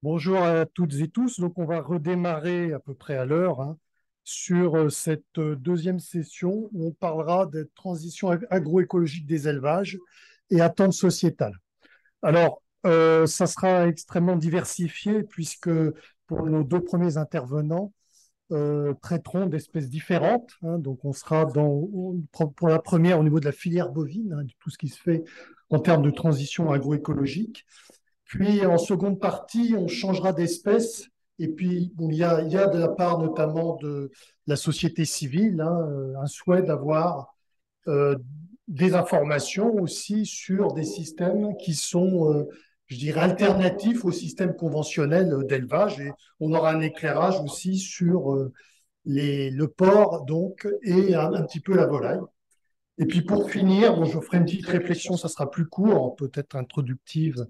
Bonjour à toutes et tous. Donc, on va redémarrer à peu près à l'heure sur cette deuxième session où on parlera de transition agroécologique des élevages et attentes sociétales. Alors, ça sera extrêmement diversifié puisque pour nos deux premiers intervenants traiteront d'espèces différentes. Donc, on sera pour la première au niveau de la filière bovine, de tout ce qui se fait en termes de transition agroécologique. Puis en seconde partie, on changera d'espèce. Et puis, bon, il y a de la part notamment de la société civile un souhait d'avoir euh, des informations aussi sur des systèmes qui sont, je dirais, alternatifs au système conventionnel d'élevage. Et on aura un éclairage aussi sur le porc donc, et un petit peu la volaille. Et puis pour finir, bon, je ferai une petite réflexion, ça sera plus court, peut-être introductive,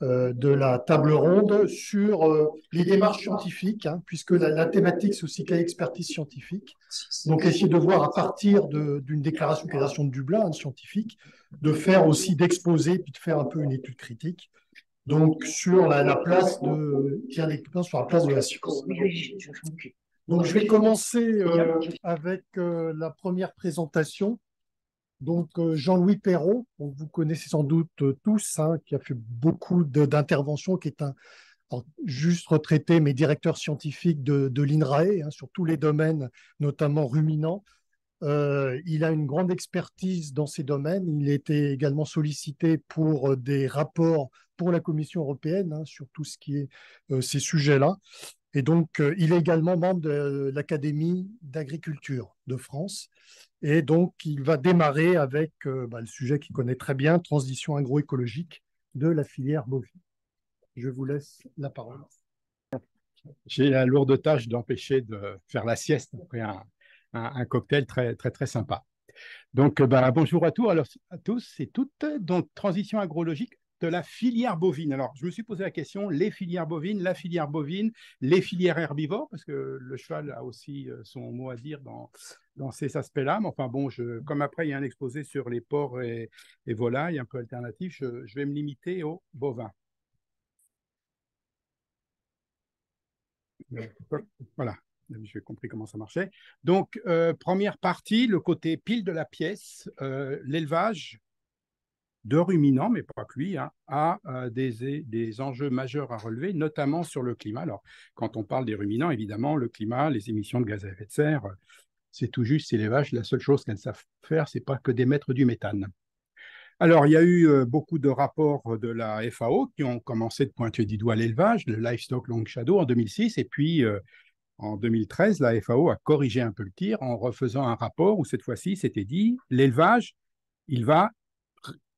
de la table ronde sur les démarches scientifiques, puisque la thématique, c'est aussi quelle expertise scientifique. Donc, essayer de voir à partir d'une déclaration de Dublin scientifique, de faire aussi d'exposer, puis de faire un peu une étude critique. Donc, sur la place sur la place de la science. Donc, je vais commencer avec la première présentation. Donc, Jean-Louis Perrault, vous connaissez sans doute tous, qui a fait beaucoup d'interventions, qui est alors, juste retraité, mais directeur scientifique de l'INRAE sur tous les domaines, notamment ruminants. Il a une grande expertise dans ces domaines. Il était également sollicité pour des rapports pour la Commission européenne sur tout ce qui est ces sujets-là. Et donc, il est également membre de l'Académie d'agriculture de France. Et donc, il va démarrer avec le sujet qu'il connaît très bien, transition agroécologique de la filière bovine. Je vous laisse la parole. J'ai la lourde tâche d'empêcher de faire la sieste après un cocktail très, très, très sympa. Donc, bonjour à tous et toutes. Donc, transition agrologique de la filière bovine. Alors, je me suis posé la question, les filières bovines, la filière bovine, les filières herbivores, parce que le cheval a aussi son mot à dire dans ces aspects-là. Mais enfin, bon, comme après, il y a un exposé sur les porcs et volailles, un peu alternatif, je vais me limiter aux bovins. Voilà, j'ai compris comment ça marchait. Donc, première partie, le côté pile de la pièce, l'élevage de ruminants, mais pas que lui, a des enjeux majeurs à relever, notamment sur le climat. Alors, quand on parle des ruminants, évidemment, le climat, les émissions de gaz à effet de serre, c'est tout juste, c'est l'élevage. La seule chose qu'elles savent faire, c'est pas que d'émettre du méthane. Alors, il y a eu beaucoup de rapports de la FAO qui ont commencé de pointer du doigt l'élevage, le Livestock Long Shadow en 2006, et puis en 2013, la FAO a corrigé un peu le tir en refaisant un rapport où cette fois-ci, c'était dit, l'élevage, il va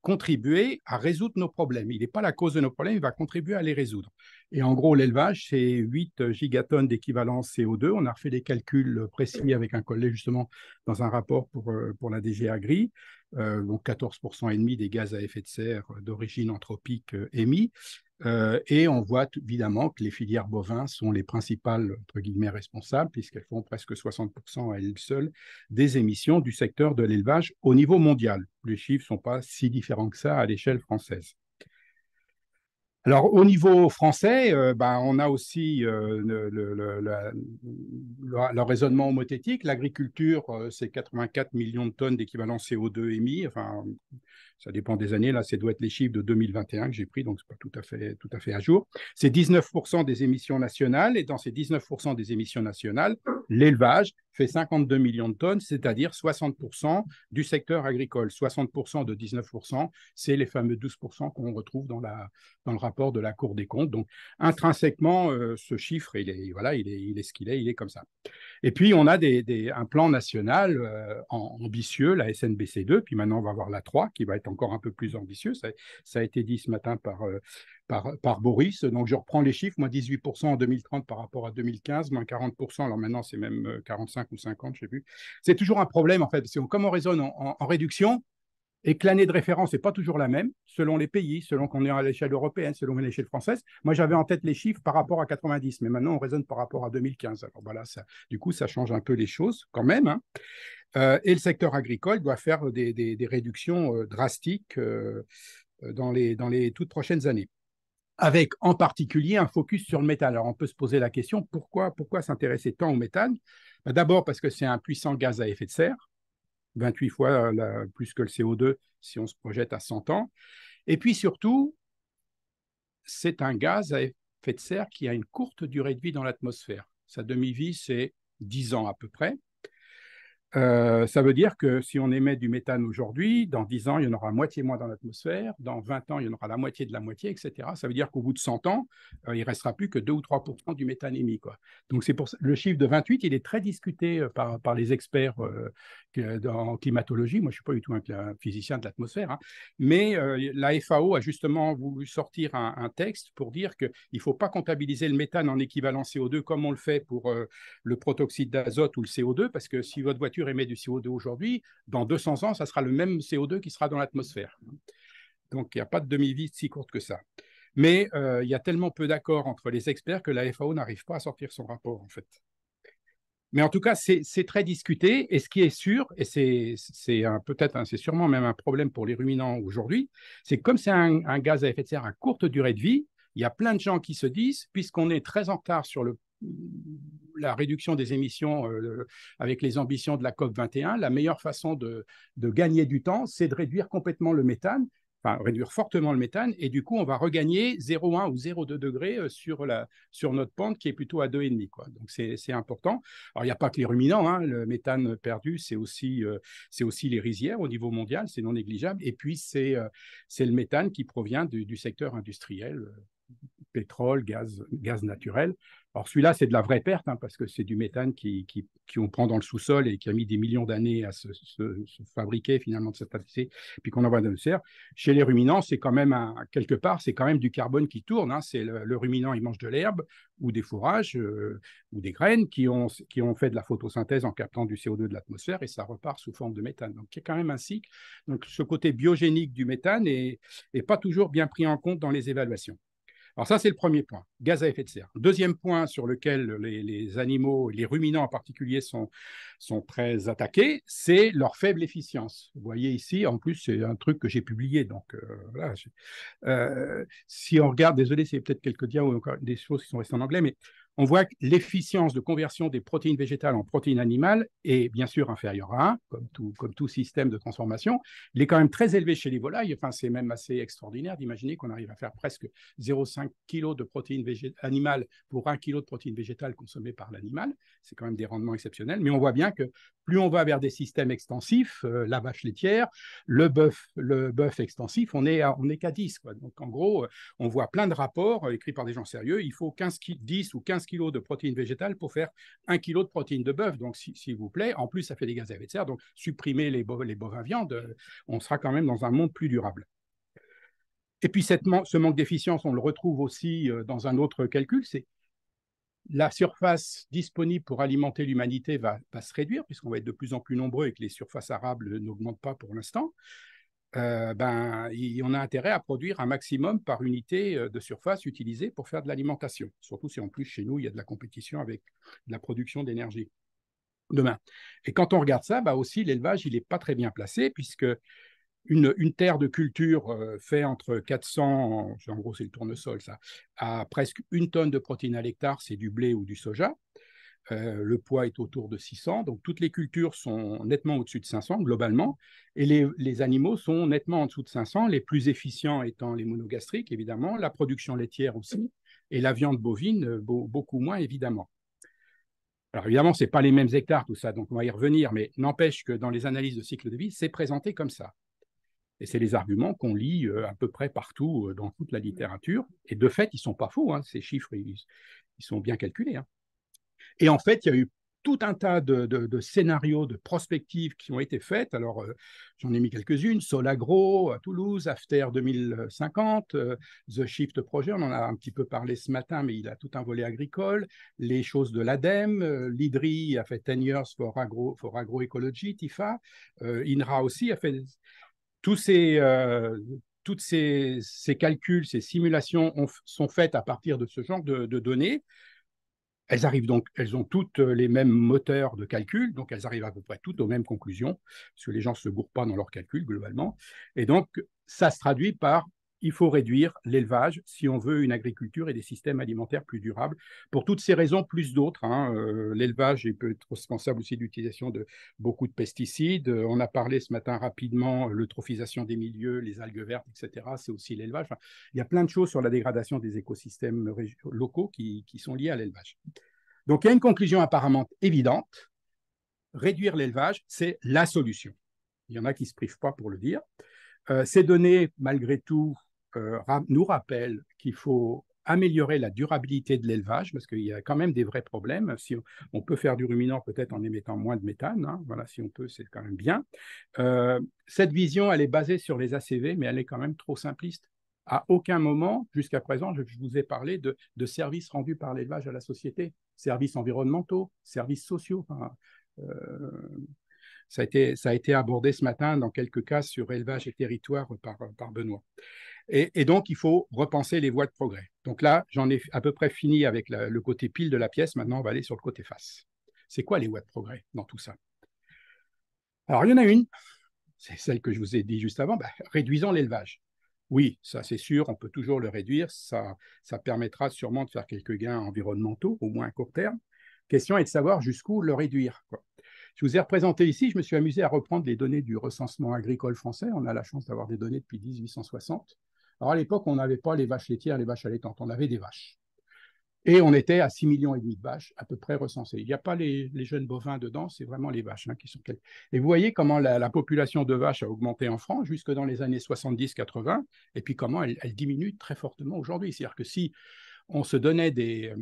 contribuer à résoudre nos problèmes. Il n'est pas la cause de nos problèmes, il va contribuer à les résoudre. Et en gros, l'élevage, c'est 8 gigatonnes d'équivalent CO2. On a refait des calculs précis avec un collègue, justement, dans un rapport pour la DG Agri. Donc 14,5% des gaz à effet de serre d'origine anthropique émis. Et on voit évidemment que les filières bovins sont les principales, entre guillemets, responsables, puisqu'elles font presque 60% à elles seules des émissions du secteur de l'élevage au niveau mondial. Les chiffres ne sont pas si différents que ça à l'échelle française. Alors, au niveau français, on a aussi le raisonnement homothétique. L'agriculture, c'est 84 millions de tonnes d'équivalent CO2 émis. Enfin, ça dépend des années. Là, ça doit être les chiffres de 2021 que j'ai pris, donc ce n'est pas tout à fait à jour. C'est 19% des émissions nationales. Et dans ces 19% des émissions nationales, l'élevage fait 52 millions de tonnes, c'est-à-dire 60% du secteur agricole. 60% de 19%, c'est les fameux 12% qu'on retrouve dans le rapport de la Cour des comptes. Donc, intrinsèquement, ce chiffre, il est ce qu'il est, il est comme ça. Et puis, on a un plan national ambitieux, la SNBC2, puis maintenant, on va voir la 3, qui va être encore un peu plus ambitieux. Ça a été dit ce matin par Boris. Donc, je reprends les chiffres, moins 18% en 2030 par rapport à 2015, moins 40%, alors maintenant, c'est même 45 ou 50, je ne sais plus. C'est toujours un problème, en fait, parce que comme on raisonne en réduction, et que l'année de référence n'est pas toujours la même, selon les pays, selon qu'on est à l'échelle européenne, selon l'échelle française. Moi, j'avais en tête les chiffres par rapport à 90, mais maintenant, on raisonne par rapport à 2015. Alors voilà, du coup, ça change un peu les choses quand même. Et le secteur agricole doit faire des réductions drastiques dans les toutes prochaines années. avec en particulier un focus sur le méthane. Alors on peut se poser la question, pourquoi s'intéresser tant au méthane? D'abord parce que c'est un puissant gaz à effet de serre, 28 fois plus que le CO2 si on se projette à 100 ans. Et puis surtout, c'est un gaz à effet de serre qui a une courte durée de vie dans l'atmosphère. Sa demi-vie, c'est 10 ans à peu près. Ça veut dire que si on émet du méthane aujourd'hui, dans 10 ans, il y en aura moitié moins dans l'atmosphère, dans 20 ans, il y en aura la moitié de la moitié, etc. Ça veut dire qu'au bout de 100 ans, il ne restera plus que 2 ou 3% du méthane émis, quoi. Donc c'est pour ça, le chiffre de 28, il est très discuté par les experts en climatologie. Moi, je ne suis pas du tout un physicien de l'atmosphère, hein. Mais la FAO a justement voulu sortir un texte pour dire qu'il ne faut pas comptabiliser le méthane en équivalent CO2 comme on le fait pour le protoxyde d'azote ou le CO2, parce que si votre voiture émet du CO2 aujourd'hui, dans 200 ans, ça sera le même CO2 qui sera dans l'atmosphère. Donc, il n'y a pas de demi-vie si courte que ça. Mais il y a tellement peu d'accords entre les experts que la FAO n'arrive pas à sortir son rapport, en fait. Mais en tout cas, c'est très discuté. Et ce qui est sûr, et c'est peut-être, c'est sûrement même un problème pour les ruminants aujourd'hui, c'est que comme c'est un gaz à effet de serre à courte durée de vie, il y a plein de gens qui se disent, puisqu'on est très en retard sur la réduction des émissions avec les ambitions de la COP 21, la meilleure façon de gagner du temps, c'est de réduire complètement le méthane, enfin réduire fortement le méthane, et du coup, on va regagner 0,1 ou 0,2 degrés sur notre pente qui est plutôt à 2,5, quoi. Donc, c'est important. Alors, il n'y a pas que les ruminants, hein. Le méthane perdu, c'est aussi les rizières au niveau mondial, c'est non négligeable. Et puis, c'est le méthane qui provient du secteur industriel, pétrole, gaz naturel. Alors celui-là, c'est de la vraie perte, hein, parce que c'est du méthane qu'on prend dans le sous-sol et qui a mis des millions d'années à se fabriquer, finalement, de se stabiliser, puis qu'on envoie dans l'atmosphère. Chez les ruminants, c'est quand même, quelque part, c'est quand même du carbone qui tourne, hein. C'est le ruminant, il mange de l'herbe ou des fourrages ou des graines qui ont fait de la photosynthèse en captant du CO2 de l'atmosphère, et ça repart sous forme de méthane. Donc, il y a quand même un cycle. Donc, ce côté biogénique du méthane n'est pas toujours bien pris en compte dans les évaluations. Alors ça, c'est le premier point, gaz à effet de serre. Deuxième point sur lequel les animaux, les ruminants en particulier, sont très attaqués, c'est leur faible efficience. Vous voyez ici, en plus, c'est un truc que j'ai publié, donc voilà. Si on regarde, désolé, c'est peut-être quelques dias ou encore des choses qui sont restées en anglais, mais on voit que l'efficience de conversion des protéines végétales en protéines animales est bien sûr inférieure à 1, comme tout système de transformation. Il est quand même très élevé chez les volailles. Enfin, c'est même assez extraordinaire d'imaginer qu'on arrive à faire presque 0,5 kg de protéines animales pour 1 kg de protéines végétales consommées par l'animal. C'est quand même des rendements exceptionnels. Mais on voit bien que plus on va vers des systèmes extensifs, la vache laitière, le bœuf extensif, on est qu'à 10, quoi. Donc, en gros, on voit plein de rapports écrits par des gens sérieux. Il faut 10 ou 15 kg de protéines végétales pour faire 1 kg de protéines de bœuf. Donc, s'il vous plaît, en plus, ça fait des gaz à effet de serre. Donc, supprimer les bovins viandes, on sera quand même dans un monde plus durable. Et puis, ce manque d'efficience, on le retrouve aussi dans un autre calcul, c'est la surface disponible pour alimenter l'humanité va se réduire, puisqu'on va être de plus en plus nombreux et que les surfaces arables n'augmentent pas pour l'instant. On a intérêt à produire un maximum par unité de surface utilisée pour faire de l'alimentation, surtout si en plus chez nous, il y a de la compétition avec la production d'énergie demain. Et quand on regarde ça, aussi l'élevage, il n'est pas très bien placé, puisque une terre de culture fait entre 400, en gros c'est le tournesol, ça, à presque 1 tonne de protéines à l'hectare, c'est du blé ou du soja. Le poids est autour de 600, donc toutes les cultures sont nettement au-dessus de 500 globalement, et les animaux sont nettement en dessous de 500, les plus efficients étant les monogastriques, évidemment, la production laitière aussi, et la viande bovine, beaucoup moins, évidemment. Alors évidemment, ce n'est pas les mêmes hectares, tout ça, donc on va y revenir, mais n'empêche que dans les analyses de cycle de vie, c'est présenté comme ça. Et c'est les arguments qu'on lit à peu près partout dans toute la littérature, et de fait, ils ne sont pas faux, hein, ces chiffres, ils sont bien calculés, hein. Et en fait, il y a eu tout un tas de scénarios, de prospectives qui ont été faites. Alors, j'en ai mis quelques-unes. Solagro à Toulouse, After 2050, The Shift Project, on en a un petit peu parlé ce matin, mais il a tout un volet agricole. Les choses de l'ADEME, l'IDRI a fait 10 Years for Agroecology, TIFA. INRA aussi a fait tous ces calculs, ces simulations sont faites à partir de ce genre de données. Elles ont toutes les mêmes moteurs de calcul, donc elles arrivent à peu près toutes aux mêmes conclusions, parce que les gens ne se gourrent pas dans leurs calculs globalement. Et donc, ça se traduit par il faut réduire l'élevage si on veut une agriculture et des systèmes alimentaires plus durables. Pour toutes ces raisons, plus d'autres, hein, l'élevage peut être responsable aussi de l'utilisation de beaucoup de pesticides. On a parlé ce matin rapidement l'eutrophisation des milieux, les algues vertes, etc. C'est aussi l'élevage. Enfin, il y a plein de choses sur la dégradation des écosystèmes locaux qui sont liées à l'élevage. Donc, il y a une conclusion apparemment évidente. Réduire l'élevage, c'est la solution. Il y en a qui ne se privent pas pour le dire. Ces données, malgré tout, nous rappellent qu'il faut améliorer la durabilité de l'élevage, parce qu'il y a quand même des vrais problèmes. Si on peut faire du ruminant peut-être en émettant moins de méthane, hein, voilà, si on peut, c'est quand même bien. Cette vision, elle est basée sur les ACV, mais elle est quand même trop simpliste. À aucun moment, jusqu'à présent, je vous ai parlé de services rendus par l'élevage à la société, services environnementaux, services sociaux. Enfin, ça a été abordé ce matin dans quelques cas sur élevage et territoire par Benoît. Et donc, il faut repenser les voies de progrès. Donc là, j'en ai à peu près fini avec le côté pile de la pièce. Maintenant, on va aller sur le côté face. C'est quoi les voies de progrès dans tout ça? Alors, il y en a une, c'est celle que je vous ai dit juste avant, réduisons l'élevage. Oui, ça c'est sûr, on peut toujours le réduire. Ça permettra sûrement de faire quelques gains environnementaux, au moins à court terme. Question est de savoir jusqu'où le réduire, quoi. Je vous ai représenté ici, je me suis amusé à reprendre les données du recensement agricole français. On a la chance d'avoir des données depuis 1860. Alors à l'époque, on n'avait pas les vaches laitières, les vaches allaitantes, on avait des vaches. Et on était à 6,5 millions de vaches à peu près recensées. Il n'y a pas les jeunes bovins dedans, c'est vraiment les vaches qui sont... Et vous voyez comment la population de vaches a augmenté en France jusque dans les années 70-80, et puis comment elle diminue très fortement aujourd'hui. C'est-à-dire que si on se donnait des...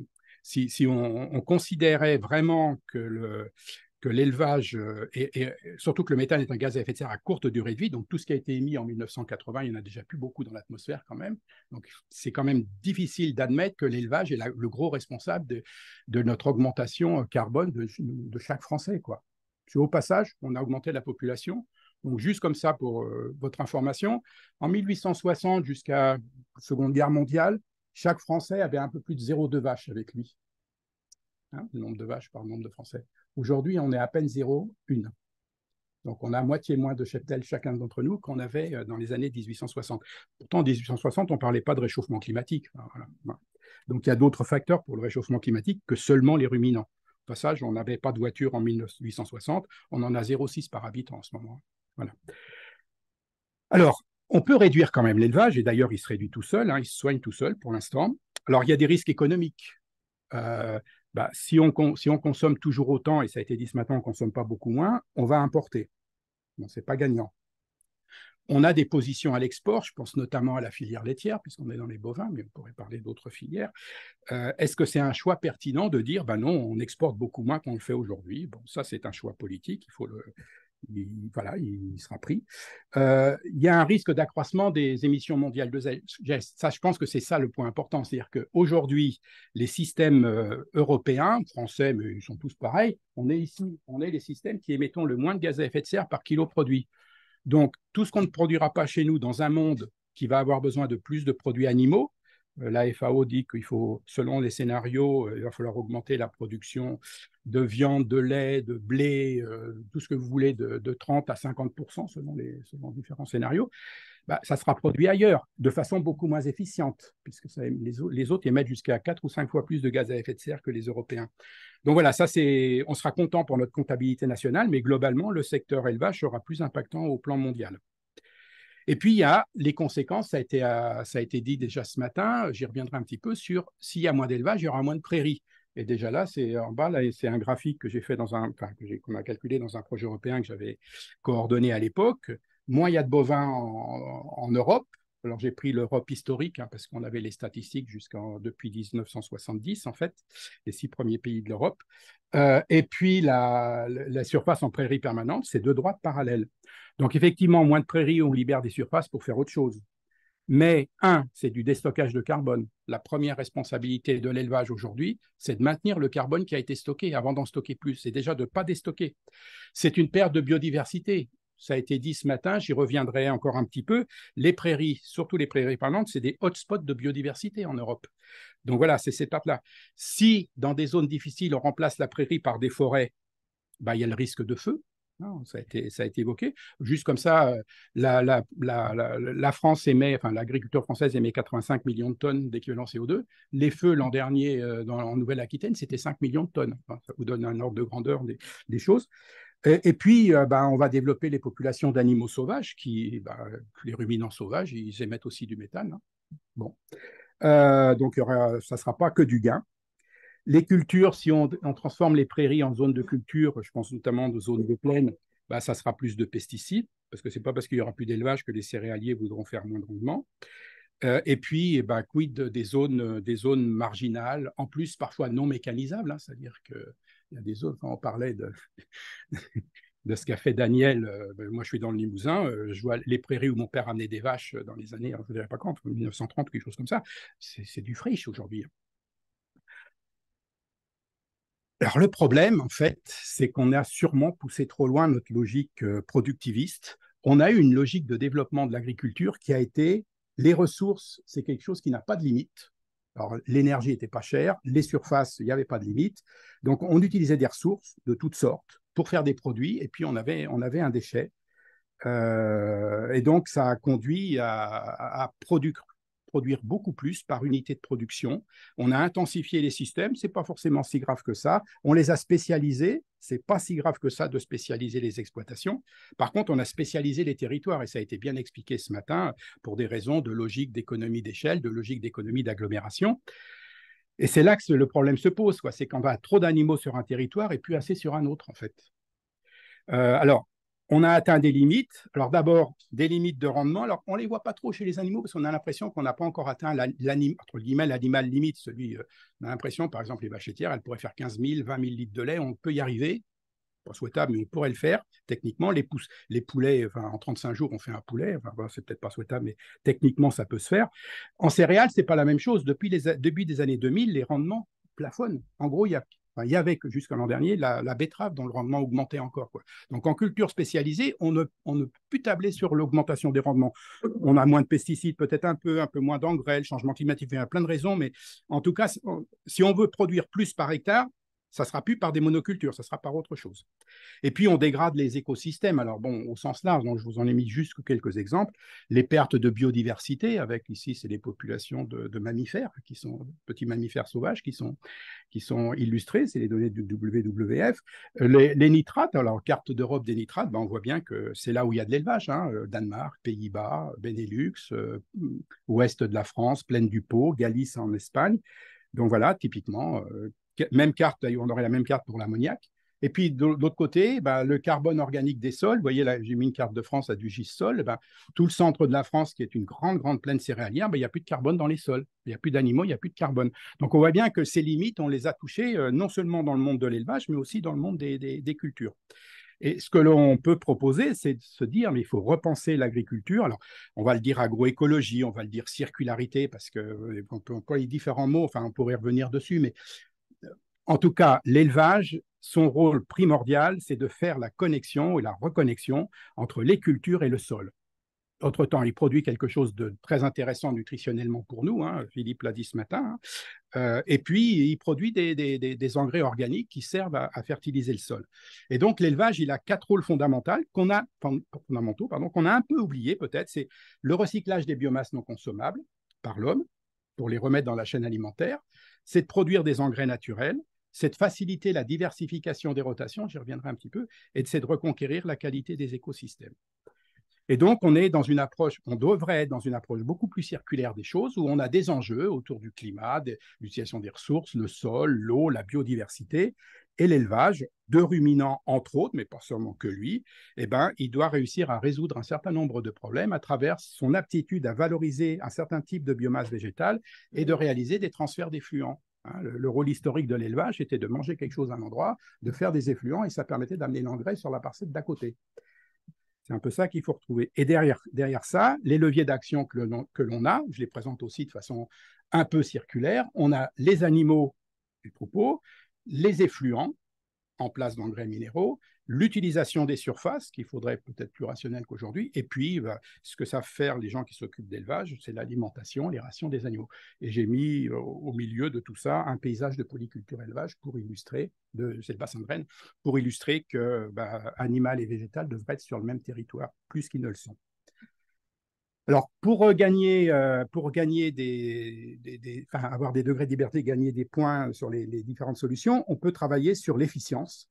Si on considérait vraiment que l'élevage, et surtout que le méthane est un gaz à effet de serre à courte durée de vie, donc tout ce qui a été émis en 1980, il n'y en a déjà plus beaucoup dans l'atmosphère quand même. Donc c'est quand même difficile d'admettre que l'élevage est le gros responsable de notre augmentation carbone de chaque Français, quoi. Puis, au passage, on a augmenté la population. Donc juste comme ça pour votre information, en 1860 jusqu'à la Seconde Guerre mondiale, chaque Français avait un peu plus de 0,2 vaches avec lui. Hein, le nombre de vaches par le nombre de Français. Aujourd'hui, on est à peine 0,1. Donc, on a à moitié moins de cheptels chacun d'entre nous qu'on avait dans les années 1860. Pourtant, en 1860, on ne parlait pas de réchauffement climatique. Voilà. Donc, il y a d'autres facteurs pour le réchauffement climatique que seulement les ruminants. Au passage, on n'avait pas de voiture en 1860, on en a 0,6 par habitant en ce moment. Voilà. Alors, on peut réduire quand même l'élevage, et d'ailleurs, il se réduit tout seul, il se soigne tout seul pour l'instant. Alors, il y a des risques économiques. Si on consomme toujours autant, et ça a été dit ce matin, on ne consomme pas beaucoup moins, on va importer. Bon, ce n'est pas gagnant. On a des positions à l'export, je pense notamment à la filière laitière, puisqu'on est dans les bovins, mais on pourrait parler d'autres filières. Est-ce que c'est un choix pertinent de dire, non, on exporte beaucoup moins qu'on le fait aujourd'hui? Bon, ça, c'est un choix politique, il sera pris. Il y a un risque d'accroissement des émissions mondiales de gaz. Ça, je pense que c'est ça le point important. C'est-à-dire qu'aujourd'hui, les systèmes européens, français, mais ils sont tous pareils, on est les systèmes qui émettons le moins de gaz à effet de serre par kilo produit. Donc, tout ce qu'on ne produira pas chez nous dans un monde qui va avoir besoin de plus de produits animaux, la FAO dit qu'il faut, selon les scénarios, il va falloir augmenter la production de viande, de lait, de blé, tout ce que vous voulez, de 30 à 50% selon différents scénarios. Ça sera produit ailleurs, de façon beaucoup moins efficiente, puisque les autres émettent jusqu'à 4 ou 5 fois plus de gaz à effet de serre que les Européens. Donc voilà, on sera content pour notre comptabilité nationale, mais globalement, le secteur élevage sera plus impactant au plan mondial. Et puis, il y a les conséquences, ça a été dit déjà ce matin, j'y reviendrai un petit peu, sur s'il y a moins d'élevage, il y aura moins de prairies. Et déjà là, c'est en bas, là, c'est un graphique que j'ai fait qu'on a calculé dans un projet européen que j'avais coordonné à l'époque. Moins il y a de bovins en Europe. Alors, j'ai pris l'Europe historique, parce qu'on avait les statistiques depuis 1970, en fait, les 6 premiers pays de l'Europe. Et puis, la surface en prairie permanente, c'est 2 droites parallèles. Donc, effectivement, moins de prairies, on libère des surfaces pour faire autre chose. Mais, c'est du déstockage de carbone. La première responsabilité de l'élevage aujourd'hui, c'est de maintenir le carbone qui a été stocké avant d'en stocker plus. C'est déjà de ne pas déstocker. C'est une perte de biodiversité. Ça a été dit ce matin, j'y reviendrai encore un petit peu. Les prairies, surtout les prairies parlantes, c'est des hotspots de biodiversité en Europe. Donc voilà, c'est cette étape-là. Si, dans des zones difficiles, on remplace la prairie par des forêts, il y a le risque de feu. Non, ça a été évoqué. Juste comme ça, la France émet, enfin l'agriculture française émet 85 millions de tonnes d'équivalent CO2. Les feux l'an dernier en Nouvelle-Aquitaine, c'était 5 millions de tonnes. Enfin, ça vous donne un ordre de grandeur des choses. Et puis, on va développer les populations d'animaux sauvages les ruminants sauvages, ils émettent aussi du méthane. Hein. Bon. Donc, ça ne sera pas que du gain. Les cultures, si on transforme les prairies en zones de culture, je pense notamment de zones de plaine, ça sera plus de pesticides, parce que ce n'est pas parce qu'il n'y aura plus d'élevage que les céréaliers voudront faire moins de rendement. Et puis, quid des zones marginales, en plus parfois non mécanisables, hein, c'est-à-dire qu'il y a des zones, quand on parlait de ce qu'a fait Daniel, moi je suis dans le Limousin, je vois les prairies où mon père amenait des vaches dans les années, je ne dirais pas quand, 1930 ou quelque chose comme ça, c'est du friche aujourd'hui. Alors le problème, en fait, c'est qu'on a sûrement poussé trop loin notre logique productiviste. On a eu une logique de développement de l'agriculture qui a été les ressources, c'est quelque chose qui n'a pas de limite. Alors l'énergie n'était pas chère, les surfaces, il n'y avait pas de limite. Donc on utilisait des ressources de toutes sortes pour faire des produits et puis on avait un déchet. Et donc ça a conduit à produire beaucoup plus par unité de production. On a intensifié les systèmes, c'est pas forcément si grave que ça. On les a spécialisés, c'est pas si grave que ça de spécialiser les exploitations. Par contre, on a spécialisé les territoires et ça a été bien expliqué ce matin pour des raisons de logique d'économie d'échelle, de logique d'économie d'agglomération. Et c'est là que le problème se pose, c'est qu'on va trop d'animaux sur un territoire et plus assez sur un autre, en fait. Alors, on a atteint des limites. Alors d'abord, des limites de rendement. Alors, on ne les voit pas trop chez les animaux parce qu'on a l'impression qu'on n'a pas encore atteint l'animal limite. On a l'impression, par exemple, les vaches laitières, elles pourraient faire 15 000, 20 000 litres de lait. On peut y arriver. Pas souhaitable, mais on pourrait le faire. Techniquement, les poulets, en 35 jours, on fait un poulet. C'est peut-être pas souhaitable, mais techniquement, ça peut se faire. En céréales, ce n'est pas la même chose. Depuis des années 2000, les rendements plafonnent. En gros, il y avait jusqu'à l'an dernier la betterave dont le rendement augmentait encore. Donc en culture spécialisée, on ne peut plus tabler sur l'augmentation des rendements. On a moins de pesticides, peut-être un peu moins d'engrais, le changement climatique, il y a plein de raisons, mais en tout cas, si on veut produire plus par hectare, ça ne sera plus par des monocultures, ça sera par autre chose. Et puis, on dégrade les écosystèmes. Alors, bon, au sens large, donc je vous en ai mis juste quelques exemples. Les pertes de biodiversité, avec ici, c'est les populations de mammifères, qui sont petits mammifères sauvages, qui sont illustrés, c'est les données du WWF. Les nitrates, alors, carte d'Europe des nitrates, on voit bien que c'est là où il y a de l'élevage, hein, Danemark, Pays-Bas, Benelux, ouest de la France, plaine du Pô, Galice en Espagne. Donc voilà, typiquement, même carte, on aurait la même carte pour l'ammoniac. Et puis, de l'autre côté, le carbone organique des sols, vous voyez là, j'ai mis une carte de France à du Gis-Sol, tout le centre de la France, qui est une grande, grande plaine céréalière, il n'y a plus de carbone dans les sols. Il n'y a plus d'animaux, il n'y a plus de carbone. Donc, on voit bien que ces limites, on les a touchées non seulement dans le monde de l'élevage, mais aussi dans le monde des cultures. Et ce que l'on peut proposer, c'est de se dire, mais il faut repenser l'agriculture. Alors, on va le dire agroécologie, on va le dire circularité, parce qu'on peut employer différents mots, on pourrait revenir dessus, mais en tout cas, l'élevage, son rôle primordial, c'est de faire la connexion et la reconnexion entre les cultures et le sol. Entre-temps, il produit quelque chose de très intéressant nutritionnellement pour nous, hein, Philippe l'a dit ce matin, hein, et puis il produit des engrais organiques qui servent à fertiliser le sol. Et donc l'élevage, il a 4 rôles fondamentaux qu'on a un peu oubliés peut-être, c'est le recyclage des biomasses non consommables par l'homme pour les remettre dans la chaîne alimentaire, c'est de produire des engrais naturels, c'est de faciliter la diversification des rotations, j'y reviendrai un petit peu, et c'est de reconquérir la qualité des écosystèmes. Et donc, on devrait être dans une approche beaucoup plus circulaire des choses, où on a des enjeux autour du climat, de l'utilisation des ressources, le sol, l'eau, la biodiversité, et l'élevage de ruminants, entre autres, mais pas seulement que lui, il doit réussir à résoudre un certain nombre de problèmes à travers son aptitude à valoriser un certain type de biomasse végétale et de réaliser des transferts d'effluents. Le rôle historique de l'élevage était de manger quelque chose à un endroit, de faire des effluents, et ça permettait d'amener l'engrais sur la parcelle d'à côté. C'est un peu ça qu'il faut retrouver. Et derrière ça, les leviers d'action que l'on a, je les présente aussi de façon un peu circulaire, on a les animaux, les troupeaux, les effluents, en place d'engrais minéraux, l'utilisation des surfaces, qu'il faudrait peut-être plus rationnel qu'aujourd'hui, et puis ce que savent faire les gens qui s'occupent d'élevage, c'est l'alimentation, les rations des animaux. Et j'ai mis au milieu de tout ça un paysage de polyculture élevage pour illustrer, c'est le bassin de Rennes, pour illustrer que animal et végétal devraient être sur le même territoire, plus qu'ils ne le sont. Alors, pour gagner avoir des degrés de liberté, gagner des points sur les différentes solutions, on peut travailler sur l'efficience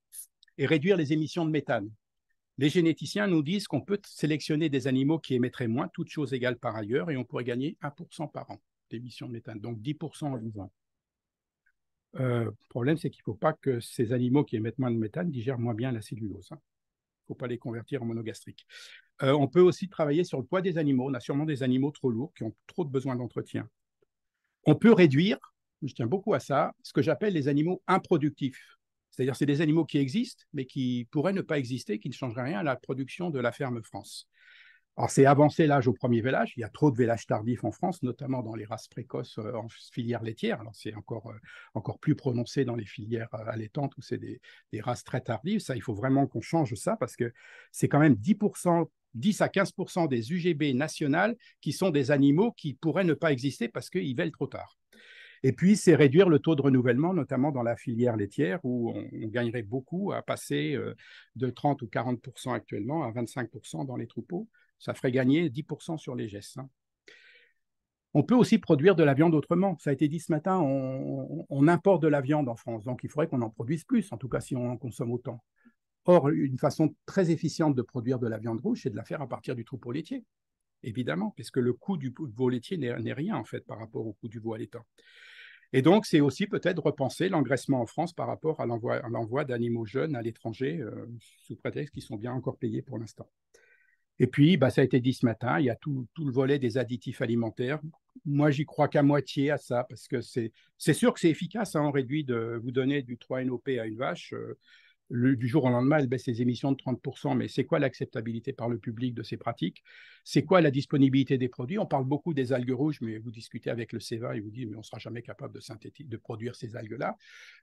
et réduire les émissions de méthane. Les généticiens nous disent qu'on peut sélectionner des animaux qui émettraient moins, toutes choses égales par ailleurs, et on pourrait gagner 1% par an d'émissions de méthane, donc 10% en 10 ans. Le problème, c'est qu'il ne faut pas que ces animaux qui émettent moins de méthane digèrent moins bien la cellulose. Il ne faut pas les convertir en monogastriques. On peut aussi travailler sur le poids des animaux. On a sûrement des animaux trop lourds qui ont trop de besoin d'entretien. On peut réduire, je tiens beaucoup à ça, ce que j'appelle les animaux improductifs. C'est-à-dire c'est des animaux qui existent, mais qui pourraient ne pas exister, qui ne changeraient rien à la production de la ferme France. Alors, c'est avancer l'âge au premier vélage. Il y a trop de vélages tardifs en France, notamment dans les races précoces en filière laitière. Alors, c'est encore plus prononcé dans les filières allaitantes où c'est des races très tardives. Ça, il faut vraiment qu'on change ça parce que c'est quand même 10 à 15% des UGB nationales qui sont des animaux qui pourraient ne pas exister parce qu'ils vêlent trop tard. Et puis, c'est réduire le taux de renouvellement, notamment dans la filière laitière, où on gagnerait beaucoup à passer de 30 ou 40% actuellement à 25% dans les troupeaux. Ça ferait gagner 10% sur les gestes. On peut aussi produire de la viande autrement. Ça a été dit ce matin, on importe de la viande en France, donc il faudrait qu'on en produise plus, en tout cas si on en consomme autant. Or, une façon très efficiente de produire de la viande rouge, c'est de la faire à partir du troupeau laitier, évidemment, puisque le coût du veau laitier n'est rien, en fait, par rapport au coût du veau allaitant. Et donc, c'est aussi peut-être repenser l'engraissement en France par rapport à l'envoi d'animaux jeunes à l'étranger, sous prétexte qu'ils sont bien encore payés pour l'instant. Et puis, ça a été dit ce matin, il y a tout le volet des additifs alimentaires. Moi, j'y crois qu'à moitié à ça, parce que c'est sûr que c'est efficace. On réduit vous donner du 3-NOP à une vache. Du jour au lendemain, elle baisse ses émissions de 30%. Mais c'est quoi l'acceptabilité par le public de ces pratiques? C'est quoi la disponibilité des produits? On parle beaucoup des algues rouges, mais vous discutez avec le CEVA, il vous dit mais on ne sera jamais capable de produire ces algues-là.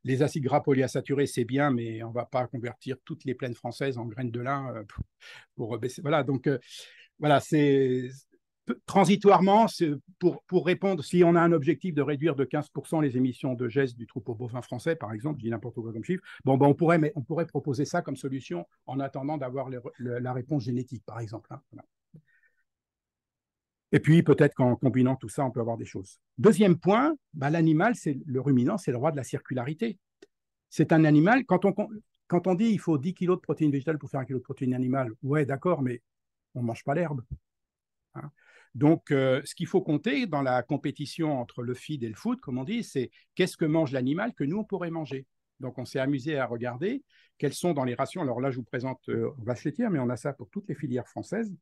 Les acides gras polyinsaturés, c'est bien, mais on ne va pas convertir toutes les plaines françaises en graines de lin pour baisser. Voilà, donc voilà, c'est transitoirement, pour répondre, si on a un objectif de réduire de 15% les émissions de gestes du troupeau bovin français, par exemple, je dis n'importe quoi comme chiffre, on pourrait proposer ça comme solution en attendant d'avoir la réponse génétique, par exemple. Voilà. Et puis, peut-être qu'en combinant tout ça, on peut avoir des choses. Deuxième point, l'animal, le ruminant, c'est le roi de la circularité. C'est un animal, quand on dit il faut 10 kg de protéines végétales pour faire 1 kg de protéines animales, ouais, d'accord, mais on ne mange pas l'herbe. Donc, ce qu'il faut compter dans la compétition entre le feed et le food, comme on dit, c'est qu'est-ce que mange l'animal que nous, on pourrait manger. Donc, on s'est amusé à regarder quelles sont dans les rations. Alors là, je vous présente vache laitière, mais on a ça pour toutes les filières françaises,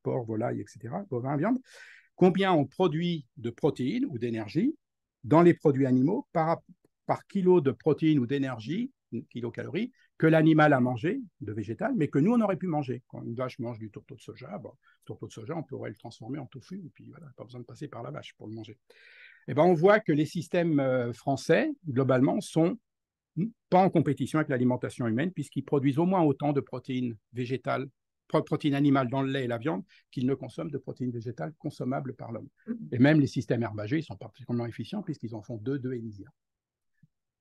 porc, volaille, etc., bovin, viande. Combien on produit de protéines ou d'énergie dans les produits animaux par kilo de protéines ou d'énergie, kilocalories, que l'animal a mangé de végétal, mais que nous, on aurait pu manger. Quand une vache mange du tourteau de soja, le tourteau de soja, on pourrait le transformer en tofu, et puis voilà, pas besoin de passer par la vache pour le manger. Et on voit que les systèmes français, globalement, sont pas en compétition avec l'alimentation humaine, puisqu'ils produisent au moins autant de protéines végétales, protéines animales dans le lait et la viande, qu'ils ne consomment de protéines végétales consommables par l'homme. Et même les systèmes herbagers, ils sont particulièrement efficients, puisqu'ils en font 2,5.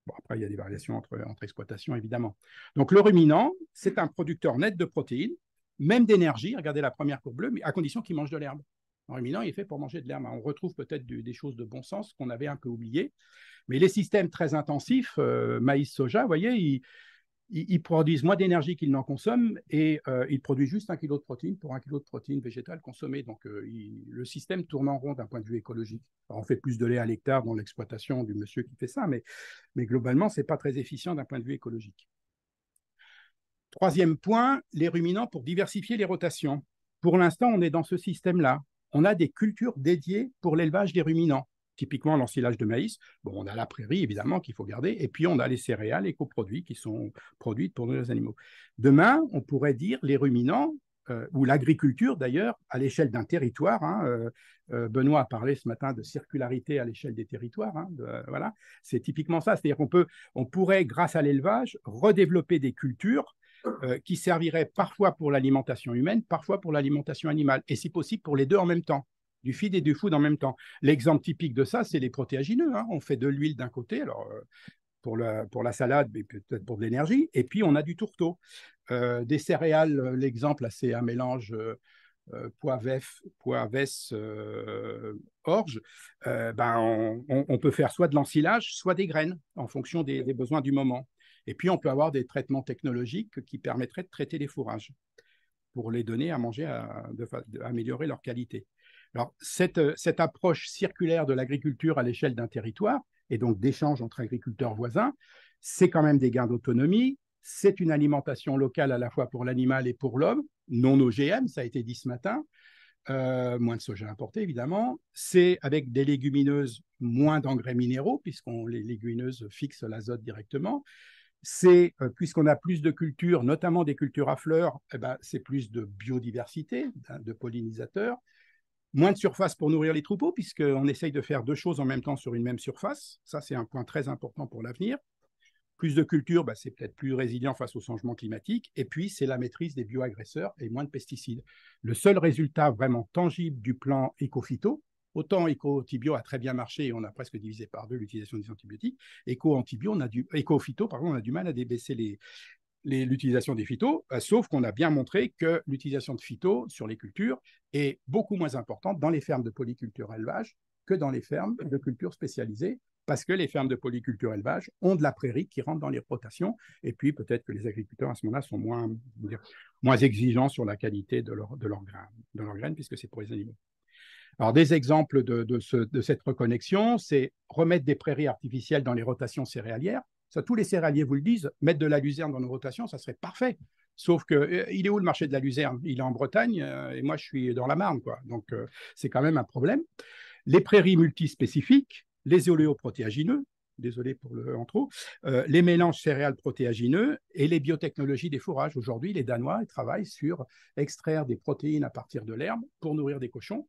Bon, après, il y a des variations entre exploitations, évidemment. Donc, le ruminant, c'est un producteur net de protéines, même d'énergie, regardez la première courbe bleue, mais à condition qu'il mange de l'herbe. Le ruminant, il est fait pour manger de l'herbe. On retrouve peut-être des choses de bon sens qu'on avait un peu oubliées. Mais les systèmes très intensifs, maïs, soja, vous voyez, ils produisent moins d'énergie qu'ils n'en consomment et ils produisent juste 1 kg de protéines pour 1 kg de protéines végétales consommées. Donc, le système tourne en rond d'un point de vue écologique. Alors, on fait plus de lait à l'hectare dans l'exploitation du monsieur qui fait ça, mais globalement, ce n'est pas très efficient d'un point de vue écologique. Troisième point, les ruminants pour diversifier les rotations. Pour l'instant, on est dans ce système-là. On a des cultures dédiées pour l'élevage des ruminants. Typiquement l'ensilage de maïs. On a la prairie, évidemment, qu'il faut garder, et puis on a les céréales éco-produits qui sont produites pour nos animaux. Demain, on pourrait dire les ruminants, ou l'agriculture d'ailleurs, à l'échelle d'un territoire. Benoît a parlé ce matin de circularité à l'échelle des territoires. Voilà, c'est typiquement ça. C'est-à-dire on pourrait, grâce à l'élevage, redévelopper des cultures qui serviraient parfois pour l'alimentation humaine, parfois pour l'alimentation animale, et si possible pour les deux en même temps, du feed et du food en même temps. L'exemple typique de ça, c'est les protéagineux. On fait de l'huile d'un côté, alors pour la salade, mais peut-être pour de l'énergie, et puis on a du tourteau. Des céréales, l'exemple, c'est un mélange poivesse, orge. On peut faire soit de l'ensilage, soit des graines, en fonction des besoins du moment. Et puis, on peut avoir des traitements technologiques qui permettraient de traiter les fourrages pour les donner à manger, améliorer leur qualité. Alors, cette approche circulaire de l'agriculture à l'échelle d'un territoire, et donc d'échanges entre agriculteurs voisins, c'est quand même des gains d'autonomie, c'est une alimentation locale à la fois pour l'animal et pour l'homme, non OGM, ça a été dit ce matin, moins de soja importé évidemment, c'est avec des légumineuses, moins d'engrais minéraux, les légumineuses fixent l'azote directement, c'est, puisqu'on a plus de cultures, notamment des cultures à fleurs, c'est plus de biodiversité, de pollinisateurs, moins de surface pour nourrir les troupeaux, puisqu'on essaye de faire deux choses en même temps sur une même surface. Ça, c'est un point très important pour l'avenir. Plus de culture, c'est peut-être plus résilient face au changement climatique. Et puis, c'est la maîtrise des bioagresseurs et moins de pesticides. Le seul résultat vraiment tangible du plan éco-phyto, autant éco-tibio a très bien marché et on a presque divisé par deux l'utilisation des antibiotiques, éco-phyto, on a du mal à débaisser l'utilisation des phytos, sauf qu'on a bien montré que l'utilisation de phytos sur les cultures est beaucoup moins importante dans les fermes de polyculture élevage que dans les fermes de culture spécialisées, parce que les fermes de polyculture élevage ont de la prairie qui rentre dans les rotations, et puis peut-être que les agriculteurs à ce moment-là sont moins exigeants sur la qualité de leurs graines, puisque c'est pour les animaux. Alors, des exemples de cette reconnexion, c'est remettre des prairies artificielles dans les rotations céréalières. Ça, tous les céréaliers vous le disent, mettre de la luzerne dans nos rotations, ça serait parfait. Sauf que, il est où le marché de la luzerne? Il est en Bretagne et moi, je suis dans la Marne, quoi. Donc, c'est quand même un problème. Les prairies multispécifiques, les oléoprotéagineux, désolé pour le en trop, les mélanges céréales protéagineux et les biotechnologies des fourrages. Aujourd'hui, les Danois travaillent sur extraire des protéines à partir de l'herbe pour nourrir des cochons.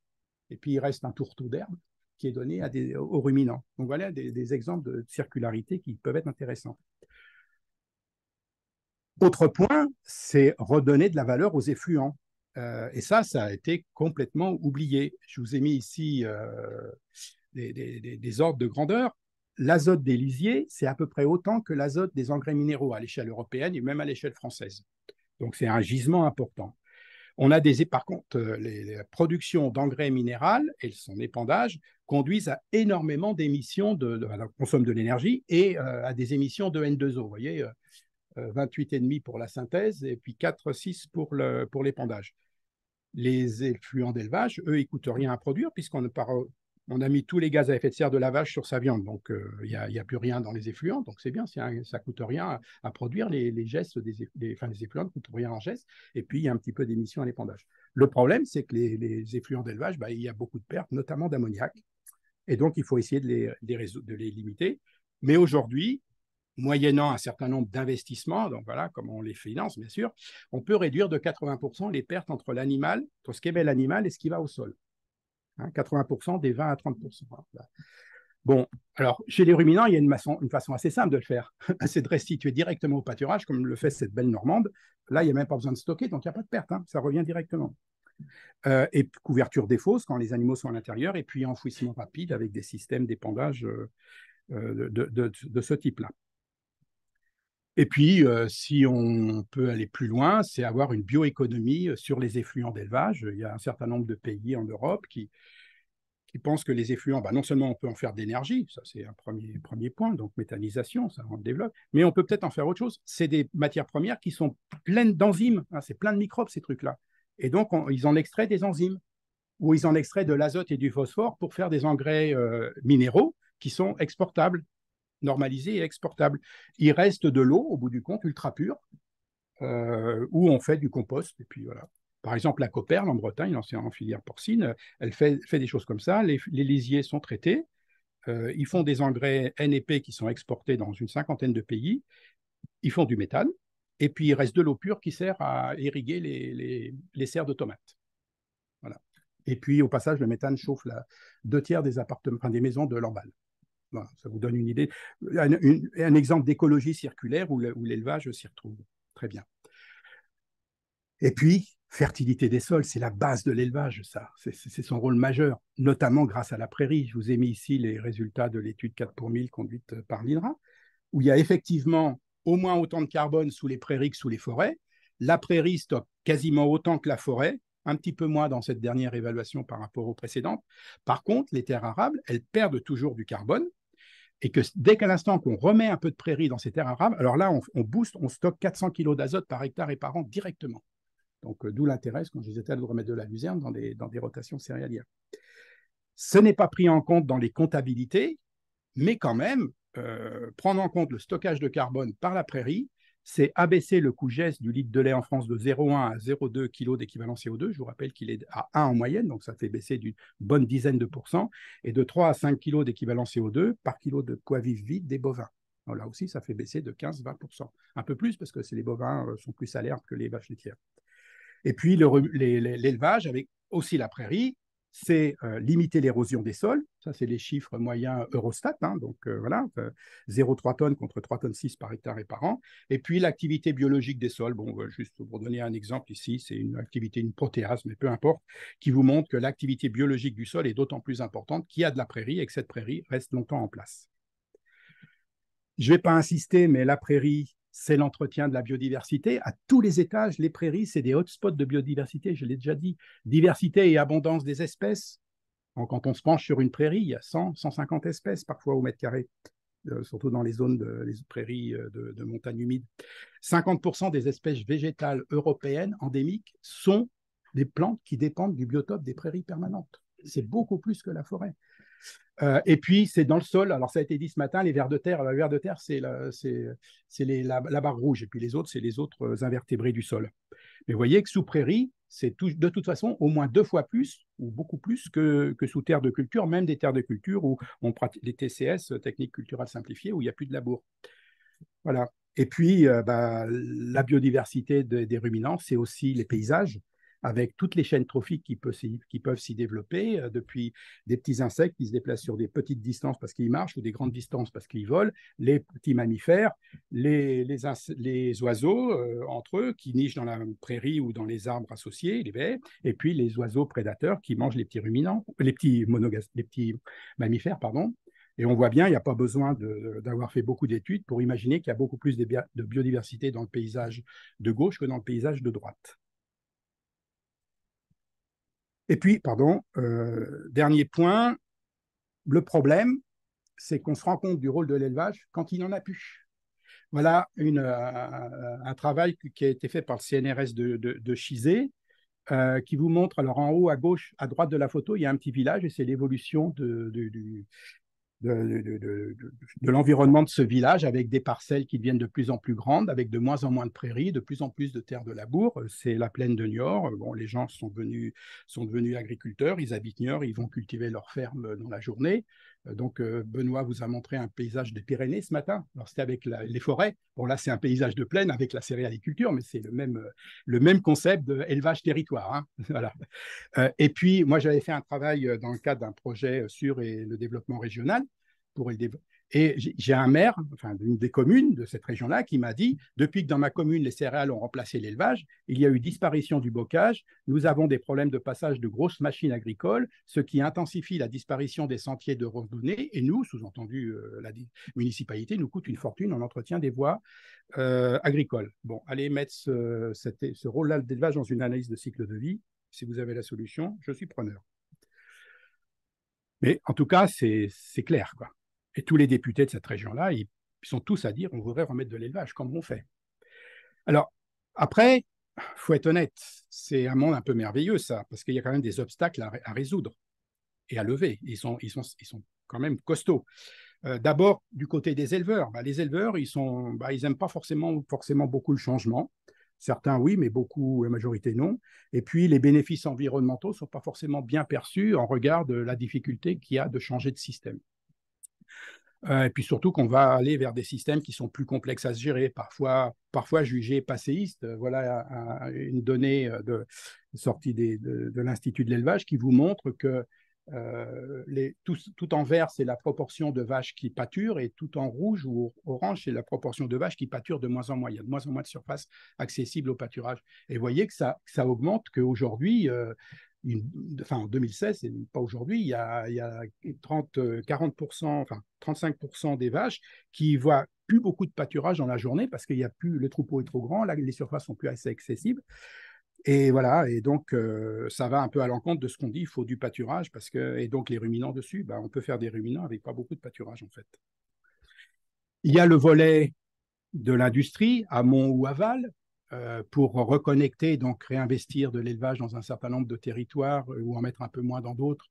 Et puis, il reste un tourteau d'herbe qui est donné aux ruminants. Donc, voilà des exemples de circularité qui peuvent être intéressants. Autre point, c'est redonner de la valeur aux effluents. Et ça a été complètement oublié. Je vous ai mis ici des ordres de grandeur. L'azote des lisiers, c'est à peu près autant que l'azote des engrais minéraux à l'échelle européenne et même à l'échelle française. Donc, c'est un gisement important. Par contre, les productions d'engrais minéral et son épandage conduisent à énormément d'émissions, consomment de l'énergie et à des émissions de N2O. Vous voyez, 28,5 pour la synthèse et puis 4,6 pour l'épandage. Les effluents d'élevage, eux, ils ne coûtent rien à produire puisqu'on a mis tous les gaz à effet de serre de la vache sur sa viande. Donc, il n'y a plus rien dans les effluents. Donc, c'est bien, ça ne coûte rien à produire. Les gestes les effluents ne coûtent rien en gestes. Et puis, il y a un petit peu d'émissions à l'épandage. Le problème, c'est que les effluents d'élevage, il y a beaucoup de pertes, notamment d'ammoniac. Et donc, il faut essayer de les limiter. Mais aujourd'hui, moyennant un certain nombre d'investissements, donc voilà, comme on les finance, bien sûr, on peut réduire de 80% les pertes entre ce qu'émet l'animal et ce qui va au sol. 80% des 20 à 30%. Bon, alors, chez les ruminants, il y a une façon assez simple de le faire. C'est de restituer directement au pâturage, comme le fait cette belle Normande. Là, il n'y a même pas besoin de stocker, donc il n'y a pas de perte. Ça revient directement. Et couverture des fosses quand les animaux sont à l'intérieur, et puis enfouissement rapide avec des systèmes d'épandage de ce type-là. Et puis, si on peut aller plus loin, c'est avoir une bioéconomie sur les effluents d'élevage. Il y a un certain nombre de pays en Europe qui pensent que les effluents, non seulement on peut en faire de l'énergie, ça c'est un premier point, donc méthanisation, ça on le développe, mais on peut peut-être en faire autre chose. C'est des matières premières qui sont pleines d'enzymes, c'est plein de microbes ces trucs-là. Et donc, ils en extraient des enzymes, ou ils en extraient de l'azote et du phosphore pour faire des engrais minéraux qui sont exportables, normalisés et exportables. Il reste de l'eau, au bout du compte, ultra pure, où on fait du compost, et puis voilà. Par exemple, la Cooperl en Bretagne, en filière porcine, elle fait des choses comme ça. Les lisiers sont traités. Ils font des engrais N et P qui sont exportés dans une cinquantaine de pays. Ils font du méthane. et puis il reste de l'eau pure qui sert à irriguer les serres de tomates. Voilà. Et puis au passage, le méthane chauffe 2/3 des appartements, enfin, des maisons de Lamballe. Voilà, ça vous donne une idée. Un exemple d'écologie circulaire où l'élevage s'y retrouve. Très bien. Et puis, fertilité des sols, c'est la base de l'élevage, ça. C'est son rôle majeur, notamment grâce à la prairie. Je vous ai mis ici les résultats de l'étude 4 pour 1000 conduite par l'INRA, où il y a effectivement au moins autant de carbone sous les prairies que sous les forêts. La prairie stocke quasiment autant que la forêt, un petit peu moins dans cette dernière évaluation par rapport aux précédentes. Par contre, les terres arables, elles perdent toujours du carbone, et que dès qu'à l'instant qu'on remet un peu de prairie dans ces terres arables, alors là, on booste, on stocke 400 kg d'azote par hectare et par an directement. Donc, d'où l'intérêt, quand je disais, de remettre de la luzerne dans des rotations céréalières. Ce n'est pas pris en compte dans les comptabilités, mais quand même, prendre en compte le stockage de carbone par la prairie, c'est abaisser le coût geste du litre de lait en France de 0,1 à 0,2 kg d'équivalent CO2. Je vous rappelle qu'il est à 1 en moyenne, donc ça fait baisser d'une bonne dizaine de pourcents, et de 3 à 5 kg d'équivalent CO2 par kilo de poids vif vide des bovins. Alors là aussi, ça fait baisser de 15-20%. Un peu plus, parce que les bovins sont plus alertes que les vaches laitières. Et puis, l'élevage, avec aussi la prairie, c'est limiter l'érosion des sols. Ça, c'est les chiffres moyens Eurostat. Hein, donc, voilà, 0,3 tonnes contre 3,6 tonnes par hectare et par an. Et puis, l'activité biologique des sols. Bon, juste pour donner un exemple ici, c'est une activité, une protéase, mais peu importe, qui vous montre que l'activité biologique du sol est d'autant plus importante qu'il y a de la prairie et que cette prairie reste longtemps en place. Je ne vais pas insister, mais la prairie, c'est l'entretien de la biodiversité. À tous les étages, les prairies, c'est des hotspots de biodiversité, je l'ai déjà dit. Diversité et abondance des espèces. Quand on se penche sur une prairie, il y a 100, 150 espèces parfois au mètre carré, surtout dans les zones les prairies de montagne humide. 50% des espèces végétales européennes endémiques sont des plantes qui dépendent du biotope des prairies permanentes. C'est beaucoup plus que la forêt. Et puis, c'est dans le sol. Alors, ça a été dit ce matin, les vers de terre. Les vers de terre, c'est la barre rouge. Et puis, les autres, c'est les autres invertébrés du sol. Mais vous voyez que sous prairie, c'est de toute façon au moins 2 fois plus, ou beaucoup plus, que sous terre de culture, même des terres de culture où on pratique les TCS, techniques culturelles simplifiées, où il n'y a plus de labour. Voilà. Et puis, la biodiversité des ruminants, c'est aussi les paysages, avec toutes les chaînes trophiques qui peuvent s'y développer, depuis des petits insectes qui se déplacent sur des petites distances parce qu'ils marchent ou des grandes distances parce qu'ils volent, les petits mammifères, les oiseaux entre eux qui nichent dans la prairie ou dans les arbres associés, les baies, et puis les oiseaux prédateurs qui mangent les petits ruminants, les petits mammifères, pardon. Et on voit bien, il n'y a pas besoin d'avoir fait beaucoup d'études pour imaginer qu'il y a beaucoup plus de biodiversité dans le paysage de gauche que dans le paysage de droite. Et puis, dernier point, le problème, c'est qu'on se rend compte du rôle de l'élevage quand il n'en a plus. Voilà un travail qui a été fait par le CNRS de Chizé, qui vous montre, alors en haut à gauche, à droite de la photo, il y a un petit village et c'est l'évolution de l'environnement de ce village, avec des parcelles qui deviennent de plus en plus grandes, avec de moins en moins de prairies, de plus en plus de terres de labour. C'est la plaine de Niort. Bon, les gens sont devenus agriculteurs, ils habitent Niort, ils vont cultiver leur ferme dans la journée. Donc, Benoît vous a montré un paysage des Pyrénées ce matin. Alors, c'était avec les forêts. Bon, là, c'est un paysage de plaine avec la céréaliculture, mais c'est le même concept d'élevage-territoire. Hein. Voilà. Et puis, moi, j'avais fait un travail dans le cadre d'un projet sur le développement régional. Et j'ai un maire, enfin, d'une des communes de cette région-là, qui m'a dit, depuis que dans ma commune, les céréales ont remplacé l'élevage, il y a eu disparition du bocage, nous avons des problèmes de passage de grosses machines agricoles, ce qui intensifie la disparition des sentiers de randonnée, et nous, sous-entendu la municipalité, nous coûte une fortune en entretien des voies agricoles. Bon, allez mettre ce rôle-là d'élevage dans une analyse de cycle de vie. Si vous avez la solution, je suis preneur. Mais en tout cas, c'est clair, quoi. Et tous les députés de cette région-là, ils sont tous à dire on voudrait remettre de l'élevage, comme on fait. Alors, après, il faut être honnête, c'est un monde un peu merveilleux, ça, parce qu'il y a quand même des obstacles à résoudre et à lever. Ils sont quand même costauds. D'abord, du côté des éleveurs, les éleveurs, ils n'aiment pas forcément beaucoup le changement. Certains, oui, mais beaucoup, la majorité, non. Et puis, les bénéfices environnementaux ne sont pas forcément bien perçus en regard de la difficulté qu'il y a de changer de système. Et puis surtout qu'on va aller vers des systèmes qui sont plus complexes à se gérer, parfois jugés passéistes. Voilà une donnée sortie de l'Institut de l'élevage qui vous montre que tout en vert, c'est la proportion de vaches qui pâturent, et tout en rouge ou orange, c'est la proportion de vaches qui pâturent de moins en moins. Il y a de moins en moins de surface accessible au pâturage. Et vous voyez que ça augmente, qu'aujourd'hui, en 2016, et pas aujourd'hui, il y a 40%, enfin 35% des vaches qui voient plus beaucoup de pâturage dans la journée parce qu'il y a plus, le troupeau est trop grand, là, les surfaces sont plus assez accessibles. Et voilà, et donc ça va un peu à l'encontre de ce qu'on dit, il faut du pâturage, et donc les ruminants dessus, on peut faire des ruminants avec pas beaucoup de pâturage en fait. Il y a le volet de l'industrie, amont ou aval, pour reconnecter, donc réinvestir de l'élevage dans un certain nombre de territoires ou en mettre un peu moins dans d'autres.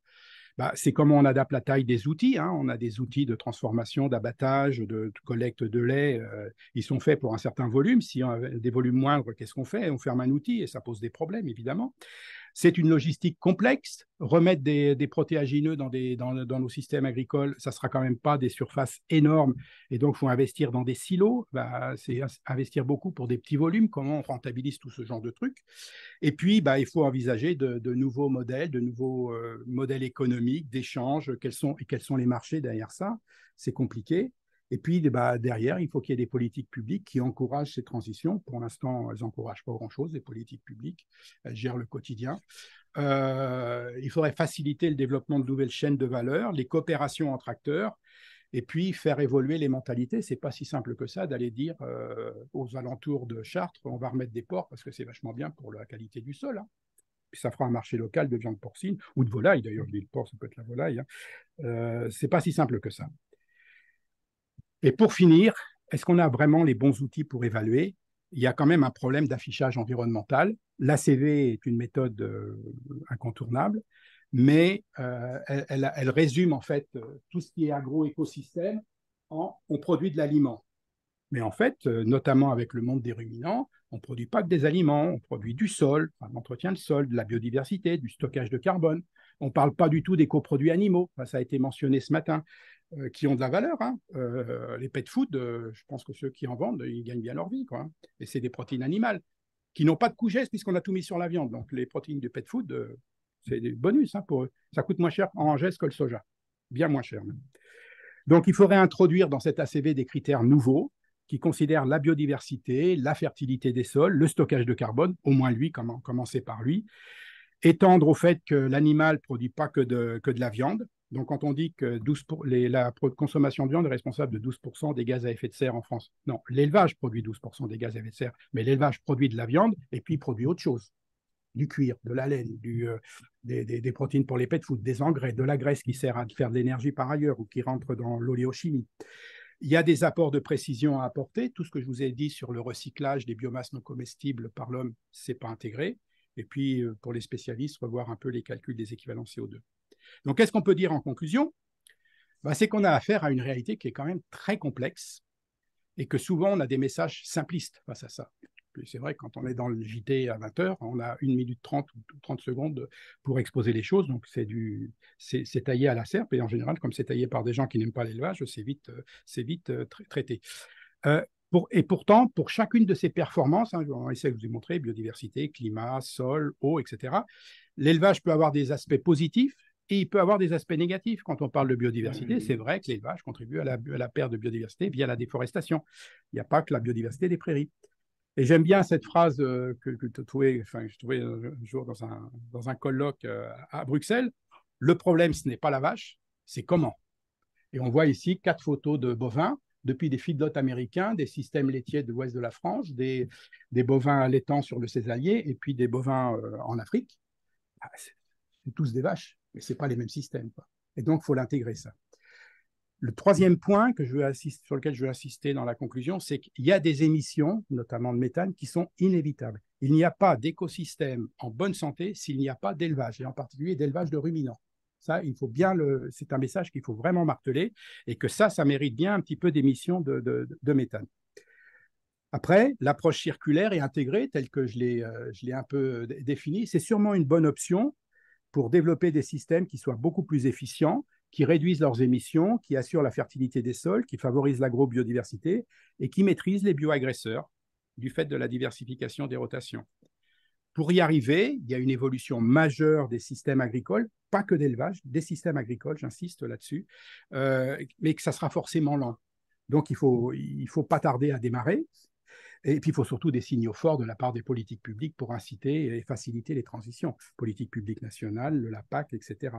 C'est comment on adapte la taille des outils. Hein. On a des outils de transformation, d'abattage, de collecte de lait. Ils sont faits pour un certain volume. Si on a des volumes moindres, qu'est-ce qu'on fait? On ferme un outil et ça pose des problèmes, évidemment. C'est une logistique complexe. Remettre des protéagineux dans nos systèmes agricoles, ça ne sera quand même pas des surfaces énormes. Et donc, il faut investir dans des silos. C'est investir beaucoup pour des petits volumes. Comment on rentabilise tout ce genre de trucs? Et puis, il faut envisager de nouveaux modèles, modèles économiques, d'échanges. Quels sont les marchés derrière ça? C'est compliqué. Et puis, derrière, il faut qu'il y ait des politiques publiques qui encouragent ces transitions. Pour l'instant, elles n'encouragent pas grand-chose, les politiques publiques. Elles gèrent le quotidien. Il faudrait faciliter le développement de nouvelles chaînes de valeur, les coopérations entre acteurs, et puis faire évoluer les mentalités. Ce n'est pas si simple que ça d'aller dire aux alentours de Chartres, on va remettre des porcs parce que c'est vachement bien pour la qualité du sol. Hein. Puis ça fera un marché local de viande porcine, ou de volaille d'ailleurs. Je dis le porc, ça peut être la volaille. Hein. Ce n'est pas si simple que ça. Et pour finir, est-ce qu'on a vraiment les bons outils pour évaluer? Il y a quand même un problème d'affichage environnemental. L'ACV est une méthode incontournable, mais elle résume en fait tout ce qui est agroécosystème en on produit de l'aliment. Mais en fait, notamment avec le monde des ruminants, on ne produit pas que des aliments, on produit du sol, l'entretien de sol, de la biodiversité, du stockage de carbone. On ne parle pas du tout des coproduits animaux, ça a été mentionné ce matin, qui ont de la valeur. Hein. Les pet food, je pense que ceux qui en vendent, ils gagnent bien leur vie. Quoi, hein. Et c'est des protéines animales qui n'ont pas de coût geste puisqu'on a tout mis sur la viande. Donc les protéines de pet food, c'est des bonus hein, pour eux. Ça coûte moins cher en geste que le soja, bien moins cher même. Donc il faudrait introduire dans cet ACV des critères nouveaux qui considèrent la biodiversité, la fertilité des sols, le stockage de carbone, au moins lui, commencer par lui, étendre au fait que l'animal ne produit pas que de la viande. Donc, quand on dit que la consommation de viande est responsable de 12% des gaz à effet de serre en France, non, l'élevage produit 12% des gaz à effet de serre, mais l'élevage produit de la viande et puis il produit autre chose. Du cuir, de la laine, des protéines pour les pet food, des engrais, de la graisse qui sert à faire de l'énergie par ailleurs ou qui rentre dans l'oléochimie. Il y a des apports de précision à apporter. Tout ce que je vous ai dit sur le recyclage des biomasses non comestibles par l'homme, ce n'est pas intégré. Et puis, pour les spécialistes, revoir un peu les calculs des équivalents CO2. Donc, qu'est-ce qu'on peut dire en conclusion? C'est qu'on a affaire à une réalité qui est quand même très complexe et que souvent, on a des messages simplistes face à ça. C'est vrai que quand on est dans le JT à 20h, on a 1 minute 30 ou 30 secondes pour exposer les choses. Donc, c'est taillé à la serpe. Et en général, comme c'est taillé par des gens qui n'aiment pas l'élevage, c'est vite traité. Et pourtant, pour chacune de ces performances, hein, on essaie de vous montrer, biodiversité, climat, sol, eau, etc., l'élevage peut avoir des aspects positifs et il peut avoir des aspects négatifs. Quand on parle de biodiversité, c'est vrai que l'élevage contribue à la perte de biodiversité via la déforestation. Il n'y a pas que la biodiversité des prairies. Et j'aime bien cette phrase que je trouvais un jour dans un colloque à Bruxelles. Le problème, ce n'est pas la vache, c'est comment. Et on voit ici 4 photos de bovins, depuis des feedlots américains, des systèmes laitiers de l'ouest de la France, des bovins allaitants sur le césalier, et puis des bovins en Afrique. C'est tous des vaches, mais ce n'est pas les mêmes systèmes. Quoi. Et donc, il faut l'intégrer, ça. Le troisième point sur lequel je veux insister dans la conclusion, c'est qu'il y a des émissions, notamment de méthane, qui sont inévitables. Il n'y a pas d'écosystème en bonne santé s'il n'y a pas d'élevage, et en particulier d'élevage de ruminants. Ça, c'est un message qu'il faut vraiment marteler, et que ça mérite bien un petit peu d'émissions de méthane. Après, l'approche circulaire et intégrée, telle que je l'ai un peu définie, c'est sûrement une bonne option pour développer des systèmes qui soient beaucoup plus efficients, qui réduisent leurs émissions, qui assurent la fertilité des sols, qui favorisent l'agrobiodiversité et qui maîtrisent les bioagresseurs du fait de la diversification des rotations. Pour y arriver, il y a une évolution majeure des systèmes agricoles, pas que d'élevage, des systèmes agricoles, j'insiste là-dessus, mais que ça sera forcément lent. Donc, il faut pas tarder à démarrer. Et puis, il faut surtout des signaux forts de la part des politiques publiques pour inciter et faciliter les transitions, politiques publiques nationales, la PAC, etc.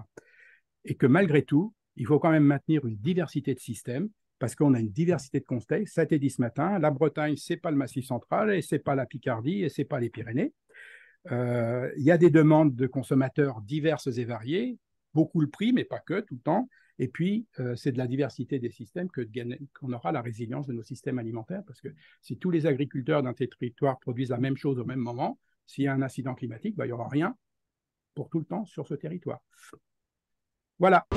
Et que malgré tout, il faut quand même maintenir une diversité de systèmes parce qu'on a une diversité de contextes. Ça a été dit ce matin, la Bretagne, ce n'est pas le Massif central et ce n'est pas la Picardie et ce n'est pas les Pyrénées. Il y a des demandes de consommateurs diverses et variées, beaucoup le prix, mais pas que, tout le temps. Et puis, c'est de la diversité des systèmes qu'on aura la résilience de nos systèmes alimentaires, parce que si tous les agriculteurs d'un territoire produisent la même chose au même moment, s'il y a un incident climatique, il n'y aura rien pour tout le temps sur ce territoire. Voilà.